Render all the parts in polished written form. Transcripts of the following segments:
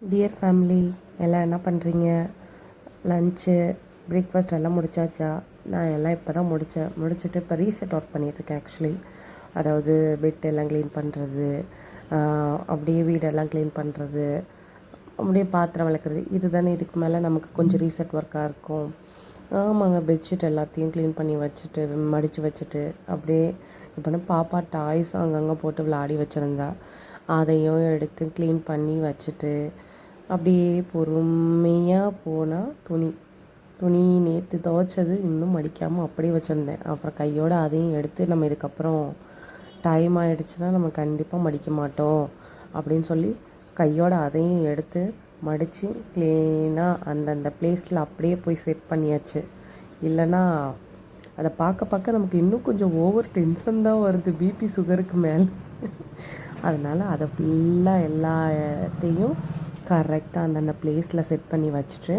Dear family, எல்லாம் என்ன பண்ணுறீங்க? லன்ச்சு, பிரேக்ஃபாஸ்ட் எல்லாம் முடிச்சாச்சா? நான் எல்லாம் இப்போ தான் முடிச்சுட்டு இப்போ ரீசெட் ஒர்க் பண்ணிகிட்ருக்கேன் ஆக்சுவலி. அதாவது பெட் எல்லாம் க்ளீன் பண்ணுறது, அப்படியே வீடெல்லாம் க்ளீன் பண்ணுறது, அப்படியே பாத்திரம் விளக்குறது, இது தானே இதுக்கு மேலே நமக்கு கொஞ்சம் ரீசெட் ஒர்க்காக இருக்கும். ஆமாங்க, பெட்ஷீட் எல்லாத்தையும் க்ளீன் பண்ணி வச்சுட்டு மடித்து வச்சுட்டு அப்படியே இப்போ பாப்பா டாய்ஸ் அங்கங்கே போட்டு விளையாடி வச்சுருந்தா, அதையும் எடுத்து க்ளீன் பண்ணி வச்சுட்டு அப்படியே பொறுமையாக போனால் துணி நேற்று துவைச்சது இன்னும் மடிக்காமல் அப்படியே வச்சுருந்தேன். அப்புறம் கையோடு அதையும் எடுத்து நம்ம இதுக்கப்புறம் டைம் ஆகிடுச்சுன்னா நம்ம கண்டிப்பாக மடிக்க மாட்டோம் அப்படின்னு சொல்லி கையோடு அதையும் எடுத்து மடித்து க்ளீனாக அந்தந்த ப்ளேஸில் அப்படியே போய் செட் பண்ணியாச்சு. இல்லைன்னா அதை பார்க்க நமக்கு இன்னும் கொஞ்சம் ஓவர் டென்ஷன் தான் வருது, பிபி சுகருக்கு மேலே. அதனால் அதை ஃபுல்லாக எல்லாத்தையும் கரெக்டாக அந்தந்த ப்ளேஸில் செட் பண்ணி வச்சுட்டு,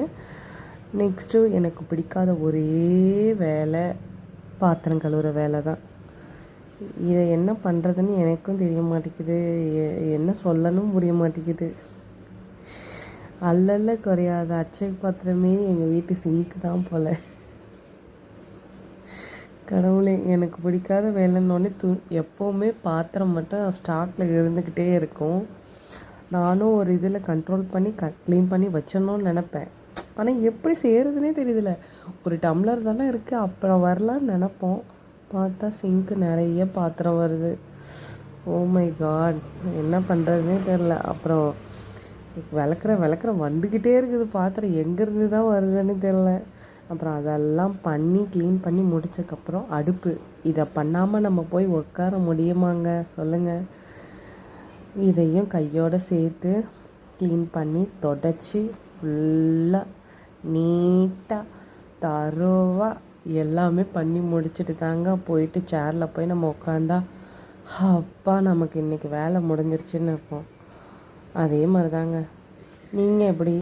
நெக்ஸ்ட்டு எனக்கு பிடிக்காத ஒரே வேலை பாத்திரம் கழுவுற வேலை தான். இதை என்ன பண்ணுறதுன்னு எனக்கும் தெரிய மாட்டேங்குது, என்ன சொல்லணும் புரிய மாட்டேங்குது. அல்லல்ல குறையாத அச்சை பாத்திரமே எங்கள் வீட்டு சிங்க்கு தான் போல். கடவுளே, எனக்கு பிடிக்காத வேலைன்னொன்னே எப்போவுமே பாத்திரம் மட்டும் ஸ்டாக்கில் இருந்துக்கிட்டே இருக்கும். நானும் ஒரு இதில் கண்ட்ரோல் பண்ணி க்ளீன் பண்ணி வச்சிடணும்னு நினப்பேன். ஆனால் எப்படி செய்கிறதுனே தெரியுதில்ல. ஒரு டம்ளர் தானே இருக்குது, அப்புறம் வரலான்னு நினப்போம். பார்த்தா சிங்க்கு நிறைய பாத்திரம் வருது. ஓ மை காட், என்ன பண்ணுறதுனே தெரில. அப்புறம் விளக்குற வந்துக்கிட்டே இருக்குது பாத்திரம், எங்கேருந்து தான் வருதுன்னு தெரில. அப்புறம் அதெல்லாம் பண்ணி க்ளீன் பண்ணி முடித்ததுக்கப்புறம் அடுப்பு, இதை பண்ணாமல் நம்ம போய் உட்கார முடியுமாங்க சொல்லுங்கள்? இதையும் கையோடு சேர்த்து க்ளீன் பண்ணி தொடச்சி ஃபுல்லாக நீட்டாக தரோவாக எல்லாமே பண்ணி முடிச்சுட்டு தாங்க போயிட்டு சேரில் போய் நம்ம உட்காந்தா அப்பா நமக்கு இன்றைக்கி வேலை முடிஞ்சிருச்சுன்னு இருப்போம். அதே மாதிரி தாங்க. நீங்கள் எப்படி?